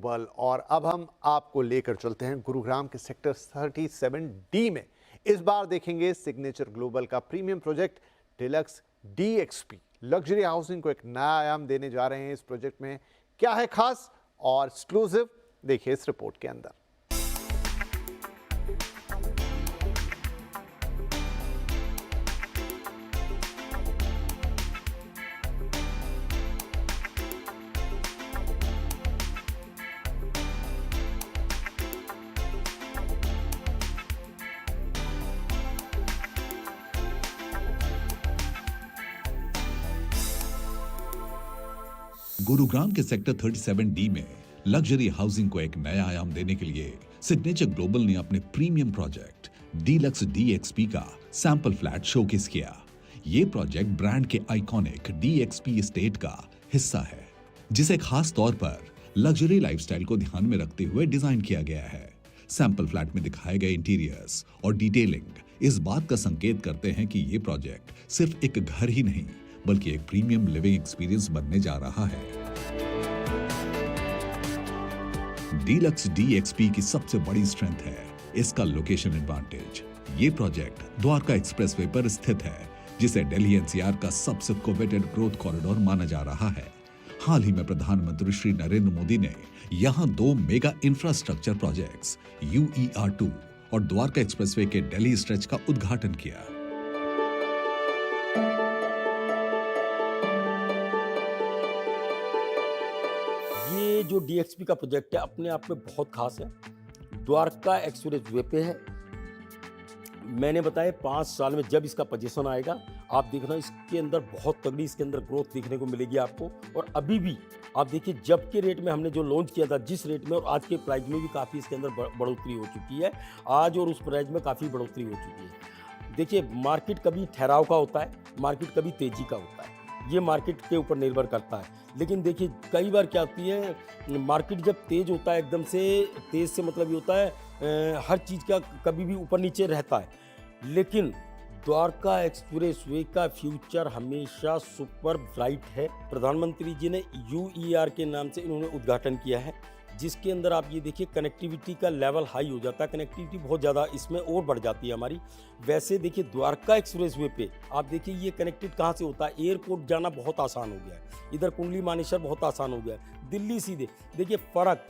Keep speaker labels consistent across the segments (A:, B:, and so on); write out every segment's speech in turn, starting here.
A: Global. और अब हम आपको लेकर चलते हैं गुरुग्राम के सेक्टर 37D में। इस बार देखेंगे सिग्नेचर ग्लोबल का premium project deluxe DXP। Luxury housing को एक नया आयाम देने जा रहे हैं। इस प्रोजेक्ट में क्या है खास और एक्सक्लूसिव, देखिए इस रिपोर्ट के अंदर।
B: गुरुग्राम के सेक्टर 37D में लग्जरी हाउसिंग को एक नया आयाम देने के लिए सिग्नेचर ग्लोबल ने अपने प्रीमियम प्रोजेक्ट डीलक्स DXP का सैंपल फ्लैट शोकेस किया। ये प्रोजेक्ट ब्रांड के आइकॉनिक DXP एस्टेट का हिस्सा है, जिसे खास तौर पर लग्जरी लाइफस्टाइल को ध्यान में रखते हुए डिजाइन किया गया है। सैंपल फ्लैट में दिखाए गए इंटीरियर्स और डिटेलिंग इस बात का संकेत करते हैं कि ये प्रोजेक्ट सिर्फ एक घर ही नहीं बल्कि एक प्रीमियम लिविंग एक्सपीरियंस बनने जा रहा है। डीलक्स DXP की सबसे बड़ी स्ट्रेंथ है इसका लोकेशन एडवांटेज। ये प्रोजेक्ट द्वारका एक्सप्रेसवे पर स्थित है, जिसे दिल्ली NCR का सबसे कोवेटेड ग्रोथ कॉरिडोर माना जा रहा है। हाल ही में प्रधानमंत्री श्री नरेंद्र मोदी ने यहां 2 मेगा इंफ्रास्ट्रक्चर प्रोजेक्ट्स UER2 और द्वारका एक्सप्रेसवे के दिल्ली स्ट्रेच का उद्घाटन किया।
C: ये जो DXP का प्रोजेक्ट है अपने आप में बहुत खास है। द्वारका एक्सप्रेस वे पे है। मैंने बताया 5 साल में जब इसका पोजीशन आएगा, आप देखना इसके अंदर बहुत तगड़ी इसके अंदर ग्रोथ देखने को मिलेगी आपको। और अभी भी आप देखिए, जब के रेट में हमने जो लॉन्च किया था, जिस रेट में और आज के प्राइस में भी काफ़ी इसके अंदर बढ़ोतरी हो चुकी है। आज और उस प्राइस में काफ़ी बढ़ोतरी हो चुकी है। देखिए, मार्केट कभी ठहराव का होता है, मार्केट कभी तेजी का होता है, ये मार्केट के ऊपर निर्भर करता है। लेकिन देखिए, कई बार क्या होती है, मार्केट जब तेज होता है, एकदम से तेज से मतलब ये होता है हर चीज़ का कभी भी ऊपर नीचे रहता है। लेकिन द्वारका एक्सप्रेसवे का फ्यूचर हमेशा सुपर ब्राइट है। प्रधानमंत्री जी ने UER के नाम से इन्होंने उद्घाटन किया है, जिसके अंदर आप ये देखिए कनेक्टिविटी का लेवल हाई हो जाता है। कनेक्टिविटी बहुत ज़्यादा इसमें और बढ़ जाती है हमारी। वैसे देखिए, द्वारका एक्सप्रेसवे पे आप देखिए ये कनेक्टेड कहाँ से होता है, एयरपोर्ट जाना बहुत आसान हो गया है, इधर कुंडली मानेसर बहुत आसान हो गया है, दिल्ली सीधे। देखिए फ़र्क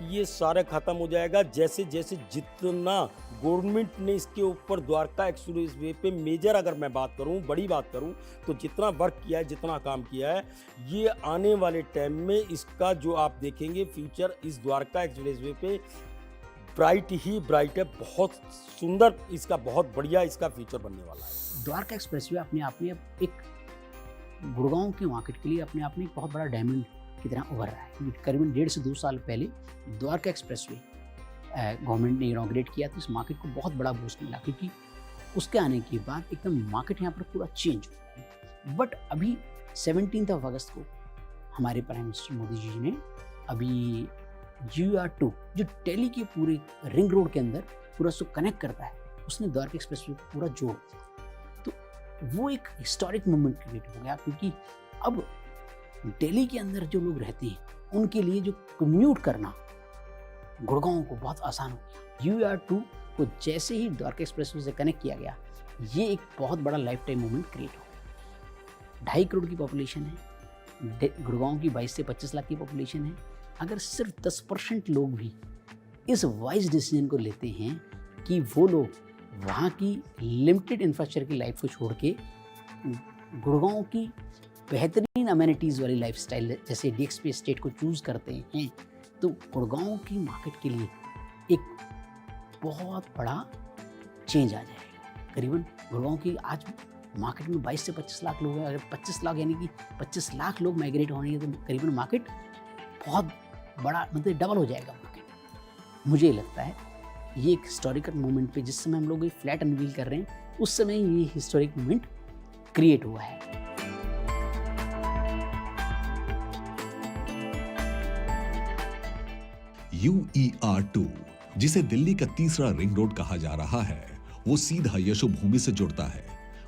C: ये सारे ख़त्म हो जाएगा जैसे जैसे जितना गवर्नमेंट ने इसके ऊपर द्वारका एक्सप्रेसवे पे मेजर, अगर मैं बात करूं, बड़ी बात करूं, तो जितना वर्क किया है, जितना काम किया है, ये आने वाले टाइम में इसका जो आप देखेंगे फ्यूचर इस द्वारका एक्सप्रेसवे पे ब्राइट ही ब्राइट है। बहुत सुंदर, इसका बहुत बढ़िया इसका फ्यूचर बनने वाला है।
D: द्वारका एक्सप्रेसवे अपने आप में एक गुड़गांव के मार्केट के लिए अपने आप में एक बहुत बड़ा डायमंड की तरह उभर रहा है। करीबन 1.5 से 2 साल पहले द्वारका एक्सप्रेसवे गवर्नमेंट ने इनॉग्रेट किया, तो इस मार्केट को बहुत बड़ा बूस्ट मिला, क्योंकि उसके आने के बाद एकदम मार्केट यहाँ पर पूरा चेंज हुआ। बट अभी 17 अगस्त को हमारे प्राइम मिनिस्टर मोदी जी ने अभी UER2 जो दिल्ली के पूरे रिंग रोड के अंदर पूरा उसको कनेक्ट करता है, उसने द्वारका एक्सप्रेसवे को पूरा जोड़ दिया। तो वो एक हिस्टोरिक मोमेंट क्रिएट हो गया, क्योंकि अब दिल्ली के अंदर जो लोग रहते हैं उनके लिए जो कम्यूट करना गुड़गांव को बहुत आसान हो गया। UER2 को जैसे ही द्वारका एक्सप्रेसवे से कनेक्ट किया गया, ये एक बहुत बड़ा लाइफ टाइम मोमेंट क्रिएट हो गया। 2.5 करोड़ की पॉपुलेशन है, गुड़गांव की 22 से 25 लाख की पॉपुलेशन है। अगर सिर्फ 10% लोग भी इस वाइज डिसीजन को लेते हैं कि वो लोग वहाँ की लिमिटेड इंफ्रास्ट्रक्चर की लाइफ को छोड़ के गुड़गांव की बेहतरीन अमेनिटीज़ वाली लाइफस्टाइल जैसे DXP एस्टेट को चूज़ करते हैं, तो गुड़गांव की मार्केट के लिए एक बहुत बड़ा चेंज आ जाएगा। करीबन गुड़गांव की आज मार्केट में 22 से 25 लाख लोग हैं। अगर 25 लाख यानी कि 25 लाख लोग माइग्रेट होंगे, तो करीबन मार्केट बहुत बड़ा, मतलब डबल हो जाएगा मार्केट। मुझे लगता है ये एक हिस्टोरिकल मोमेंट पे, जिस समय हम लोग ये फ्लैट अनवील कर रहे हैं, उस समय ये हिस्टोरिक मोमेंट क्रिएट हुआ है।
B: UER2, जिसे दिल्ली का तीसरा रिंग रोड कहा जा रहा है, वो सीधा यशोभूमि से जुड़ता है।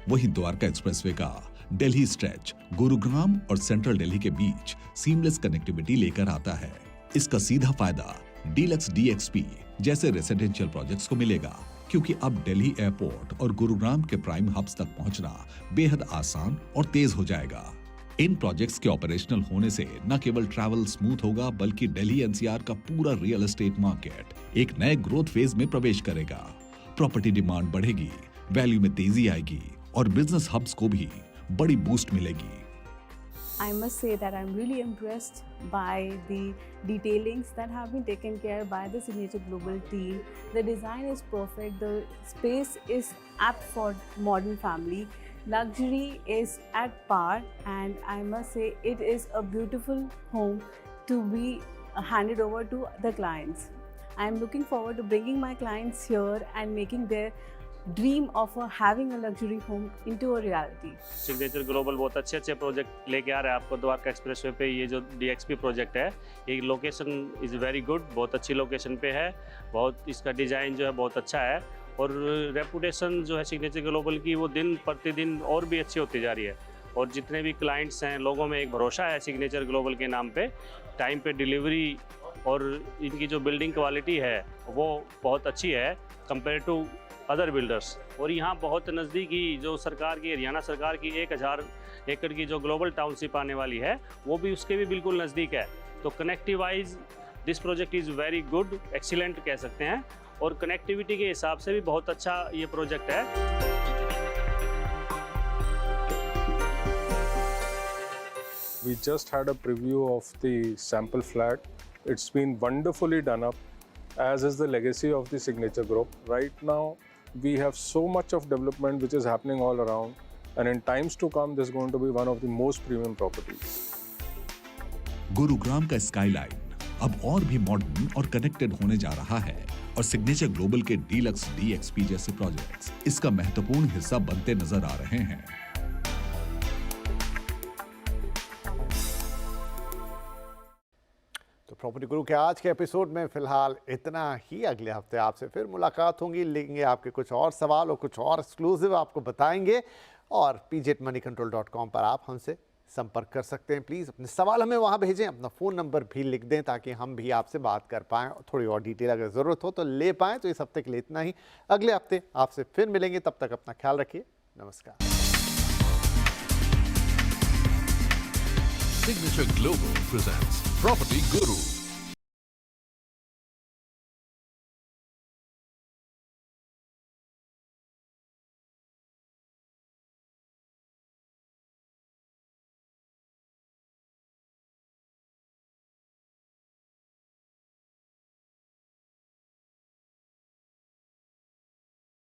B: वहीं द्वारका एक्सप्रेसवे का दिल्ली स्ट्रेच गुरुग्राम और सेंट्रल दिल्ली के बीच सीमलेस कनेक्टिविटी लेकर आता है। इसका सीधा फायदा डीलक्स DXP जैसे रेसिडेंशियल प्रोजेक्ट्स को मिलेगा, क्योंकि अब दिल्ली एयरपोर्ट और गुरुग्राम के प्राइम हब्स तक पहुंचना बेहद आसान और तेज हो जाएगा। इन प्रोजेक्ट्स के ऑपरेशनल होने से न केवल ट्रैवल स्मूथ होगा, बल्कि दिल्ली NCR का पूरा रियल एस्टेट मार्केट एक नए ग्रोथ फेज में प्रवेश करेगा। प्रॉपर्टी डिमांड बढ़ेगी, वैल्यू में तेजी आएगी और बिजनेस हब्स को भी बड़ी बूस्ट मिलेगी।
E: I must say that I'm really impressed by the detailings that have been taken care by the Signature Global team. The design is perfect, the space is apt for modern family, luxury is at par, and I must say it is a beautiful home to be handed over to the clients. I'm looking forward to bringing my clients here and making their dream of having a luxury home into a reality.
F: Signature global बहुत अच्छे project लेके आ रहा है आपको Dwarka expressway पे। ये जो DXP project है, ये लोकेशन इज़ वेरी गुड, बहुत अच्छी लोकेशन पे है, बहुत इसका डिज़ाइन जो है बहुत अच्छा है और रेपुटेशन जो है सिग्नेचर ग्लोबल की वो दिन प्रतिदिन और भी अच्छी होती जा रही है। और जितने भी क्लाइंट्स हैं, लोगों में एक भरोसा है सिग्नेचर ग्लोबल के नाम पे। टाइम पे डिलीवरी और इनकी जो बिल्डिंग क्वालिटी है वो बहुत अच्छी है कंपेयर टू अदर बिल्डर्स। और यहाँ बहुत नज़दीकी जो सरकार की, हरियाणा सरकार की 1000 एकड़ की जो ग्लोबल टाउनशिप आने वाली है, वो भी उसके भी बिल्कुल नज़दीक है। तो connective wise this project is very good, excellent कह सकते हैं, और कनेक्टिविटी के हिसाब से भी बहुत अच्छा ये प्रोजेक्ट है।
G: We just had a preview of the sample flat. It's been wonderfully done up, as is the legacy of the Signature Group. Right now, we have so much of development which is happening all around, and in times to come, this is going to be one of the most premium properties.
B: Gurugram का skyline अब और भी modern और connected होने जा रहा है और सिग्नेचर ग्लोबल के डीलक्स DXP जैसे प्रोजेक्ट्स इसका महत्वपूर्ण हिस्सा बनते नजर आ रहे हैं।
A: तो प्रॉपर्टी गुरु के आज के एपिसोड में फिलहाल इतना ही। अगले हफ्ते आपसे फिर मुलाकात होगी, लेंगे आपके कुछ और सवाल और कुछ और एक्सक्लूसिव आपको बताएंगे। और pjetmoneycontrol.com पर आप हमसे संपर्क कर सकते हैं। प्लीज़ अपने सवाल हमें वहाँ भेजें, अपना फ़ोन नंबर भी लिख दें ताकि हम भी आपसे बात कर पाएँ, थोड़ी और डिटेल अगर ज़रूरत हो तो ले पाएँ। तो इस हफ्ते के लिए इतना ही, अगले हफ्ते आपसे फिर मिलेंगे। तब तक अपना ख्याल रखिए। नमस्कार।
H: Signature Global presents Property Guru.